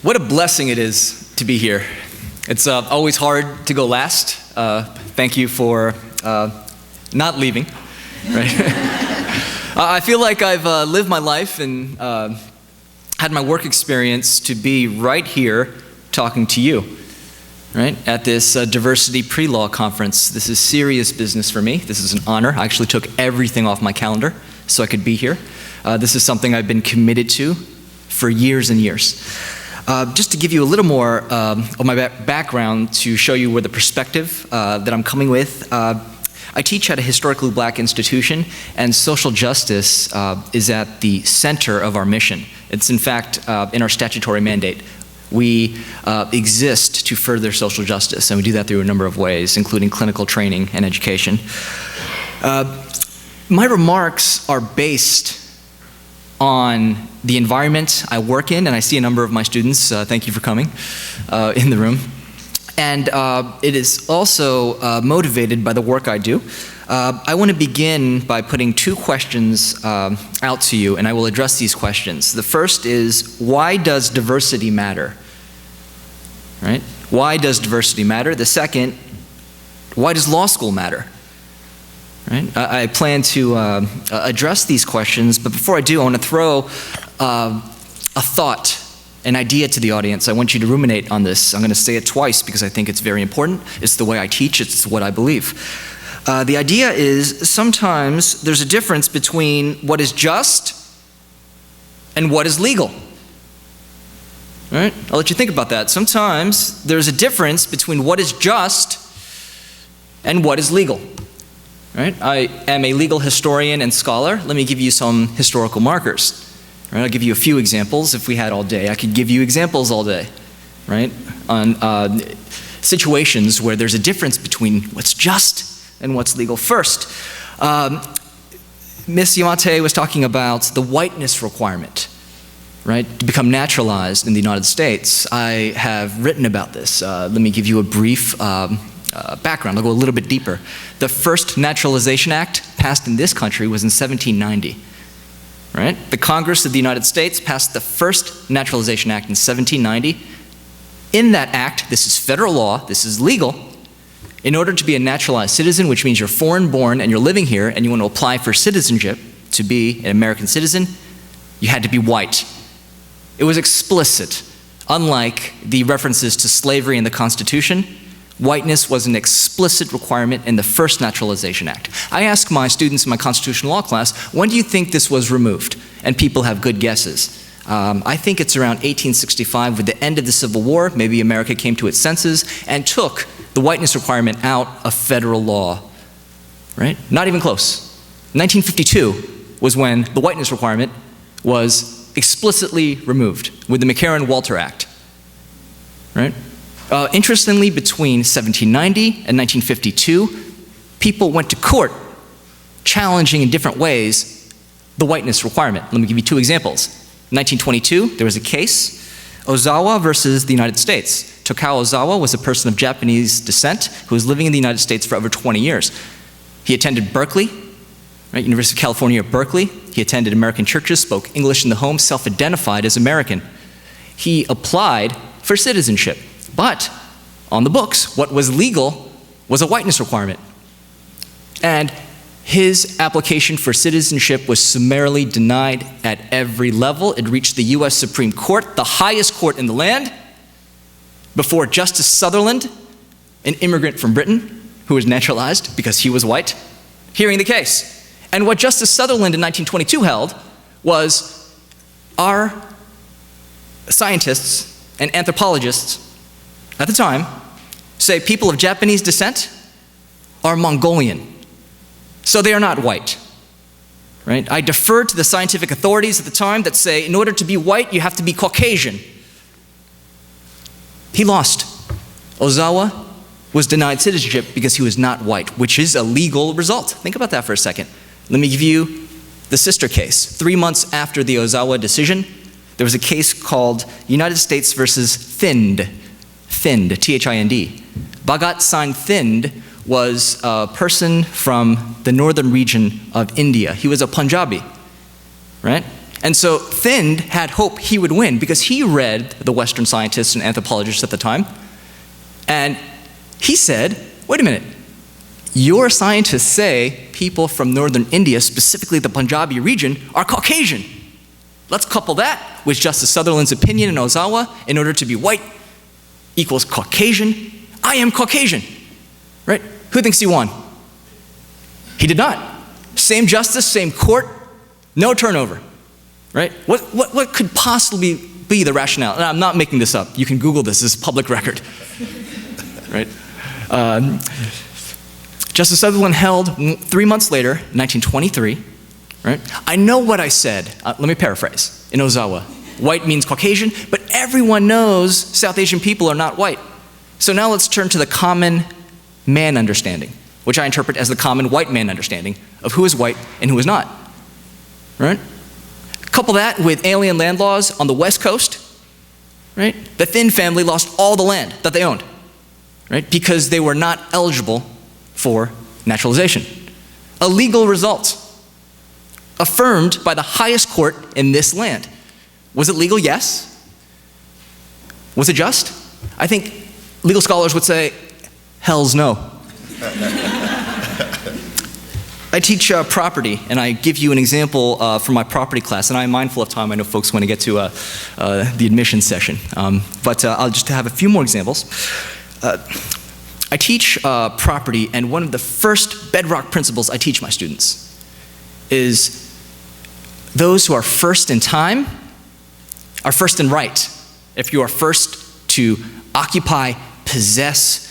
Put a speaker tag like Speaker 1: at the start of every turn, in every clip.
Speaker 1: What a blessing it is to be here. It's always hard to go last. Thank you for not leaving. Right? I feel like I've lived my life and had my work experience to be right here talking to you, right? At this diversity pre-law conference. This is serious business for me. This is an honor. I actually took everything off my calendar so I could be here. This is something I've been committed to for years and years. Just to give you a little more of my background to show you where the perspective that I'm coming with. I teach at a historically black institution, and social justice is at the center of our mission. It's in fact in our statutory mandate. We exist to further social justice, and we do that through a number of ways, including clinical training and education. My remarks are based on the environment I work in, and I see a number of my students, thank you for coming, in the room. And it is also motivated by the work I do. I want to begin by putting two questions out to you, and I will address these questions. The first is, why does diversity matter? Right? Why does diversity matter? The second, why does law school matter? Right? I plan to address these questions, but before I do, I want to throw a thought, an idea to the audience. I want you to ruminate on this. I'm going to say it twice because I think it's very important. It's the way I teach. It's what I believe. The idea is sometimes there's a difference between what is just and what is legal. All right? I'll let you think about that. Sometimes there's a difference between what is just and what is legal. Right? I am a legal historian and scholar. Let me give you some historical markers. Right? I'll give you a few examples. If we had all day, I could give you examples all day, right? On situations where there's a difference between what's just and what's legal. First, Ms. Yamate was talking about the whiteness requirement, right? To become naturalized in the United States. I have written about this. Let me give you a brief background. I'll go a little bit deeper. The first Naturalization Act passed in this country was in 1790. Right? The Congress of the United States passed the first Naturalization Act in 1790. In that act, this is federal law, this is legal. In order to be a naturalized citizen, which means you're foreign born and you're living here and you want to apply for citizenship to be an American citizen, you had to be white. It was explicit. Unlike the references to slavery in the Constitution, whiteness was an explicit requirement in the first Naturalization Act. I ask my students in my constitutional law class, when do you think this was removed? And people have good guesses. I think it's around 1865 with the end of the Civil War. Maybe America came to its senses and took the whiteness requirement out of federal law. Right? Not even close. 1952 was when the whiteness requirement was explicitly removed with the McCarran-Walter Act. Right? Interestingly, between 1790 and 1952, people went to court challenging in different ways the whiteness requirement. Let me give you two examples. In 1922, there was a case, Ozawa versus the United States. Tokao Ozawa was a person of Japanese descent who was living in the United States for over 20 years. He attended Berkeley, right, University of California at Berkeley. He attended American churches, spoke English in the home, self-identified as American. He applied for citizenship. But on the books, what was legal was a whiteness requirement. And his application for citizenship was summarily denied at every level. It reached the US Supreme Court, the highest court in the land, before Justice Sutherland, an immigrant from Britain who was naturalized because he was white, hearing the case. And what Justice Sutherland in 1922 held was our scientists and anthropologists at the time say people of Japanese descent are Mongolian, so they are not white. Right? I defer to the scientific authorities at the time that say in order to be white you have to be Caucasian. He lost. Ozawa was denied citizenship because he was not white, which is a legal result. Think about that for a second. Let me give you the sister case. 3 months after the Ozawa decision, there was a case called United States versus Thind, T-H-I-N-D. Bhagat Singh Thind was a person from the northern region of India. He was a Punjabi, right? And so Thind had hope he would win because he read the Western scientists and anthropologists at the time. And he said, wait a minute, your scientists say people from northern India, specifically the Punjabi region, are Caucasian. Let's couple that with Justice Sutherland's opinion in Ozawa. In order to be white equals Caucasian. I am Caucasian, right? Who thinks he won? He did not. Same justice, same court, no turnover. Right? What could possibly be the rationale? And I'm not making this up. You can Google this. This is public record. Right? Justice Sutherland held 3 months later, 1923. Right? I know what I said. Let me paraphrase. In Ozawa, white means Caucasian, but everyone knows South Asian people are not white. So now let's turn to the common man understanding, which I interpret as the common white man understanding of who is white and who is not. Right? Couple that with alien land laws on the West Coast, right? The Thind family lost all the land that they owned, right? Because they were not eligible for naturalization. A legal result, affirmed by the highest court in this land. Was it legal? Yes. Was it just? I think legal scholars would say, hell's no. I teach property, and I give you an example from my property class, and I'm mindful of time. I know folks want to get to the admissions session, but I'll just have a few more examples. I teach property, and one of the first bedrock principles I teach my students is those who are first in time are first in right. If you are first to occupy, possess,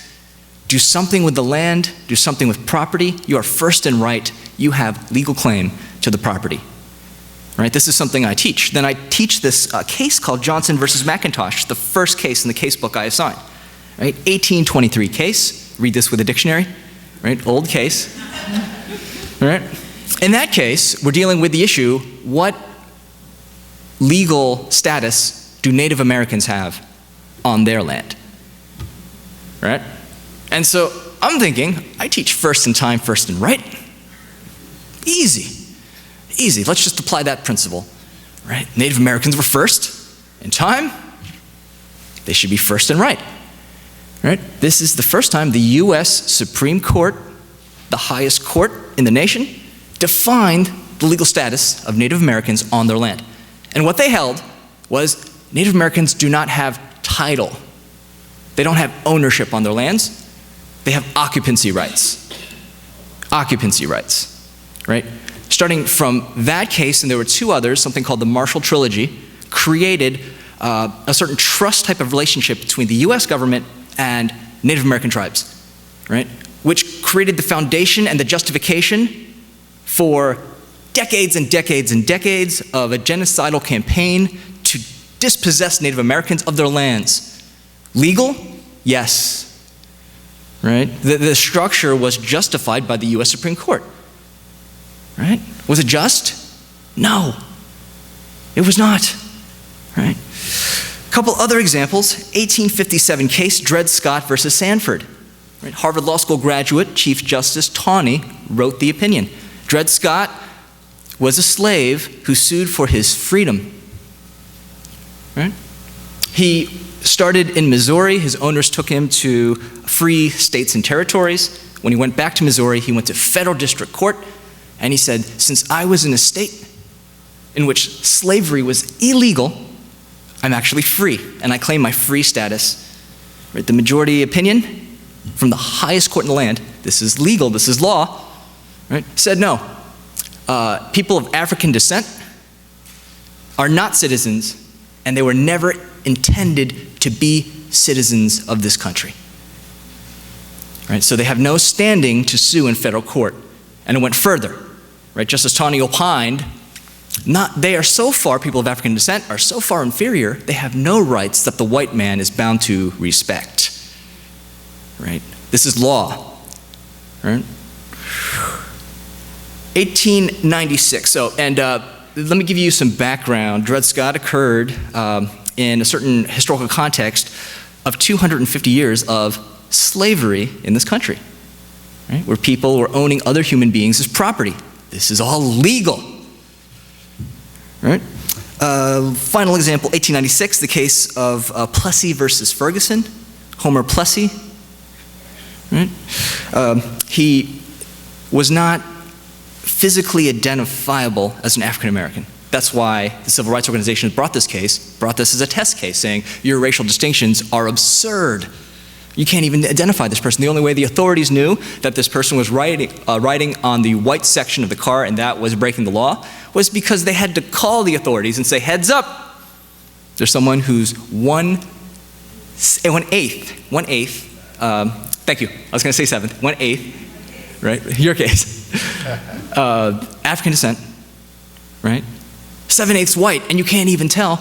Speaker 1: do something with the land, do something with property, you are first in right, you have legal claim to the property. Right? This is something I teach. Then I teach this case called Johnson versus McIntosh, the first case in the case book I assign. Right? 1823 case, read this with a dictionary, right? Old case. Right? In that case, we're dealing with the issue, what legal status do Native Americans have on their land? Right? And so I'm thinking, I teach first in time, first in right. Easy. Easy. Let's just apply that principle. Right? Native Americans were first in time. They should be first in right. Right? This is the first time the U.S. Supreme Court, the highest court in the nation, defined the legal status of Native Americans on their land. And what they held was Native Americans do not have title. They don't have ownership on their lands. They have occupancy rights. Occupancy rights, right? Starting from that case, and there were two others, something called the Marshall Trilogy, created a certain trust type of relationship between the US government and Native American tribes, right? Which created the foundation and the justification for decades and decades and decades of a genocidal campaign to dispossess Native Americans of their lands. Legal? Yes. Right? The structure was justified by the US Supreme Court. Right? Was it just? No. It was not. Right? A couple other examples. 1857 case, Dred Scott versus Sanford. Right? Harvard Law School graduate, Chief Justice Taney wrote the opinion. Dred Scott was a slave who sued for his freedom. Right? He started in Missouri. His owners took him to free states and territories. When he went back to Missouri, he went to federal district court, and he said, since I was in a state in which slavery was illegal, I'm actually free, and I claim my free status. Right? The majority opinion from the highest court in the land, this is legal, this is law, right? Said no. People of African descent are not citizens, and they were never intended to be citizens of this country. Right? So they have no standing to sue in federal court. And it went further. Right? Justice Taney opined, they are so far, people of African descent are so far inferior, they have no rights that the white man is bound to respect. Right? This is law. Right? 1896. Let me give you some background. Dred Scott occurred in a certain historical context of 250 years of slavery in this country, right? Where people were owning other human beings as property. This is all legal, right? Final example, 1896, the case of Plessy versus Ferguson, Homer Plessy. Right? He was not physically identifiable as an African American. That's why the civil rights organizations brought this as a test case, saying your racial distinctions are absurd. You can't even identify this person. The only way the authorities knew that this person was riding on the white section of the car and that was breaking the law was because they had to call the authorities and say, heads up, there's someone who's one eighth, thank you, I was going to say seventh, 1/8, right, your case, African descent, right, 7/8 white, and you can't even tell,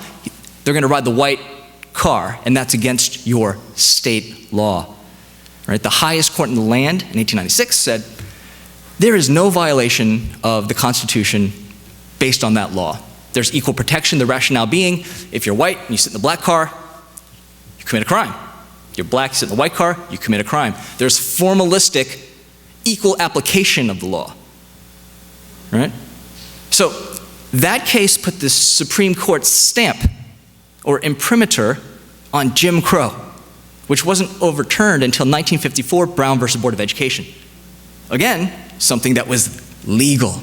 Speaker 1: they're going to ride the white car, and that's against your state law, right? The highest court in the land in 1896 said, there is no violation of the Constitution based on that law. There's equal protection, the rationale being, if you're white and you sit in the black car, you commit a crime. You're black, you sit in the white car, you commit a crime. There's formalistic equal application of the law, right? So that case put the Supreme Court stamp or imprimatur on Jim Crow, which wasn't overturned until 1954, Brown versus Board of Education. Again, something that was legal,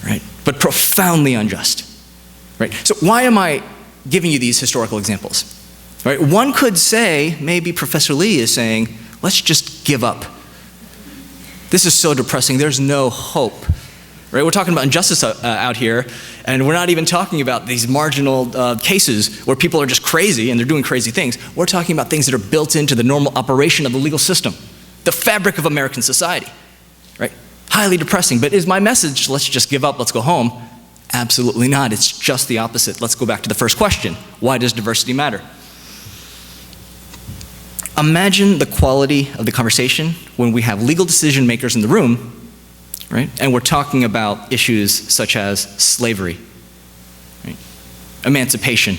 Speaker 1: right? But profoundly unjust, right? So why am I giving you these historical examples? Right? One could say, maybe Professor Lee is saying, let's just give up. This is so depressing, there's no hope. Right? We're talking about injustice out here, and we're not even talking about these marginal cases where people are just crazy and they're doing crazy things. We're talking about things that are built into the normal operation of the legal system, the fabric of American society. Right? Highly depressing, but is my message, let's just give up, let's go home? Absolutely not, it's just the opposite. Let's go back to the first question. Why does diversity matter? Imagine the quality of the conversation when we have legal decision makers in the room, right? And we're talking about issues such as slavery, right? Emancipation,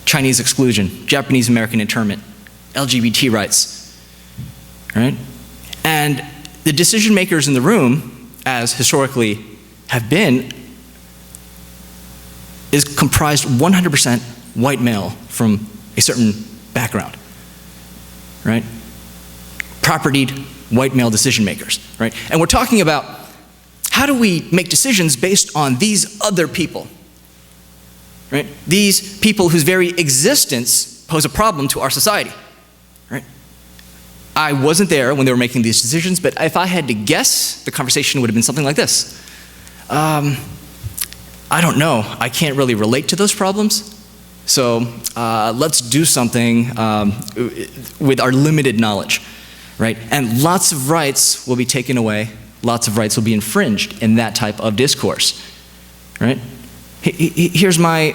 Speaker 1: Chinese exclusion, Japanese American internment, LGBT rights, right? And the decision makers in the room, as historically have been, is comprised 100% white male from a certain background, right? Propertied white male decision makers, right? And we're talking about how do we make decisions based on these other people, right? These people whose very existence pose a problem to our society, right? I wasn't there when they were making these decisions, but if I had to guess, the conversation would have been something like this. I don't know. I can't really relate to those problems. So let's do something with our limited knowledge, right? And lots of rights will be taken away. Lots of rights will be infringed in that type of discourse, right? Here's my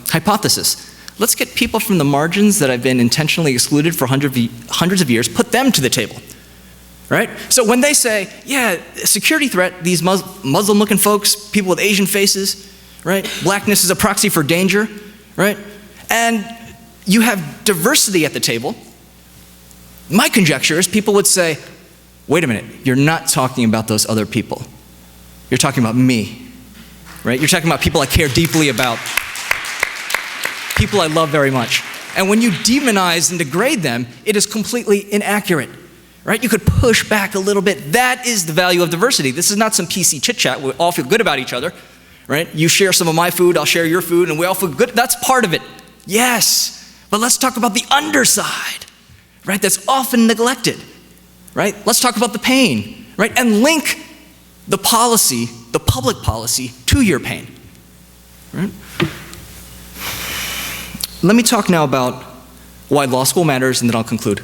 Speaker 1: hypothesis. Let's get people from the margins that have been intentionally excluded for hundreds of years, put them to the table, right? So when they say, yeah, security threat, these Muslim-looking folks, people with Asian faces, right? Blackness is a proxy for danger, right? And you have diversity at the table. My conjecture is people would say, wait a minute, you're not talking about those other people. You're talking about me, right? You're talking about people I care deeply about, people I love very much. And when you demonize and degrade them, it is completely inaccurate, right? You could push back a little bit. That is the value of diversity. This is not some PC chit-chat. We all feel good about each other, right? You share some of my food, I'll share your food, and we all feel good. That's part of it. Yes, but let's talk about the underside, right? That's often neglected, right? Let's talk about the pain, right? And link the policy, the public policy, to your pain, right? Let me talk now about why law school matters, and then I'll conclude.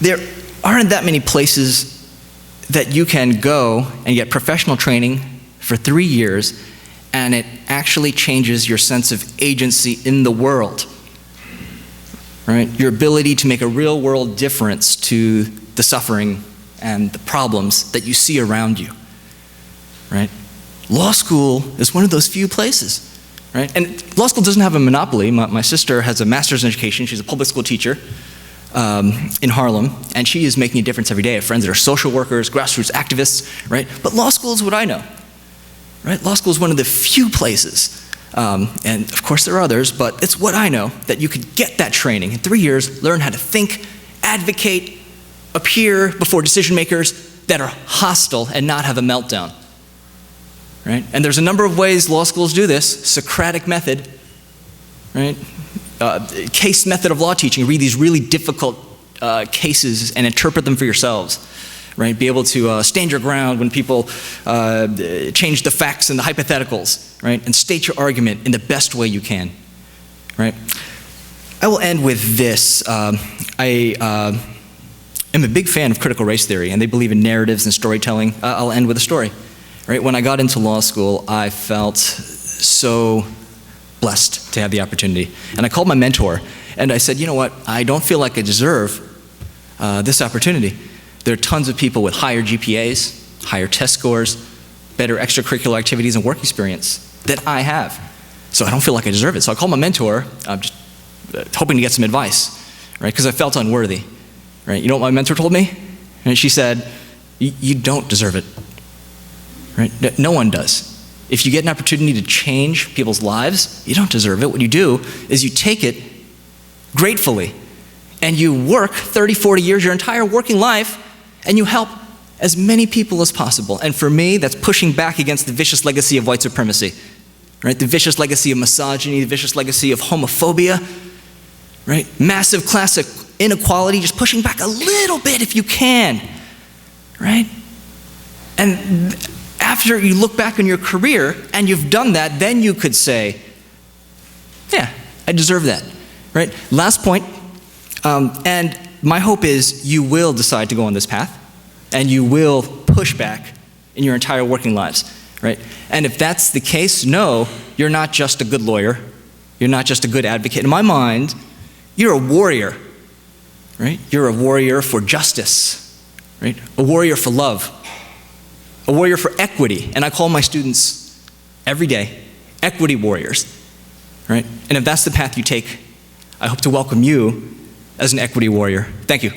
Speaker 1: There aren't that many places that you can go and get professional training for 3 years, and it actually changes your sense of agency in the world, right? Your ability to make a real world difference to the suffering and the problems that you see around you, right? Law school is one of those few places, right? And law school doesn't have a monopoly. My sister has a master's in education. She's a public school teacher in Harlem, and she is making a difference every day. I have friends that are social workers, grassroots activists, right? But law school is what I know, right? Law school is one of the few places, and of course there are others, but it's what I know, that you could get that training in 3 years, learn how to think, advocate, appear before decision makers that are hostile and not have a meltdown, right? And there's a number of ways law schools do this. Socratic method, right? Case method of law teaching. Read these really difficult cases and interpret them for yourselves, right? Be able to stand your ground when people change the facts and the hypotheticals, right? And state your argument in the best way you can, right? I will end with this. I am a big fan of critical race theory, and they believe in narratives and storytelling. I'll end with a story, right? When I got into law school, I felt so blessed to have the opportunity. And I called my mentor, and I said, you know what? I don't feel like I deserve this opportunity. There are tons of people with higher GPAs, higher test scores, better extracurricular activities and work experience that I have. So I don't feel like I deserve it. So I called my mentor, just hoping to get some advice, right? Because I felt unworthy, right? You know what my mentor told me? And she said, you don't deserve it, right? No one does. If you get an opportunity to change people's lives, you don't deserve it. What you do is you take it gratefully, and you work 30, 40 years, your entire working life, and you help as many people as possible. And for me, that's pushing back against the vicious legacy of white supremacy, right? The vicious legacy of misogyny, the vicious legacy of homophobia, right? Massive classic inequality, just pushing back a little bit if you can, right? And after you look back on your career and you've done that, then you could say, yeah, I deserve that, right? Last point, and my hope is you will decide to go on this path, and you will push back in your entire working lives, right? And if that's the case, no, you're not just a good lawyer. You're not just a good advocate. In my mind, you're a warrior, right? You're a warrior for justice, right? A warrior for love, a warrior for equity. And I call my students every day equity warriors, right? And if that's the path you take, I hope to welcome you as an equity warrior. Thank you.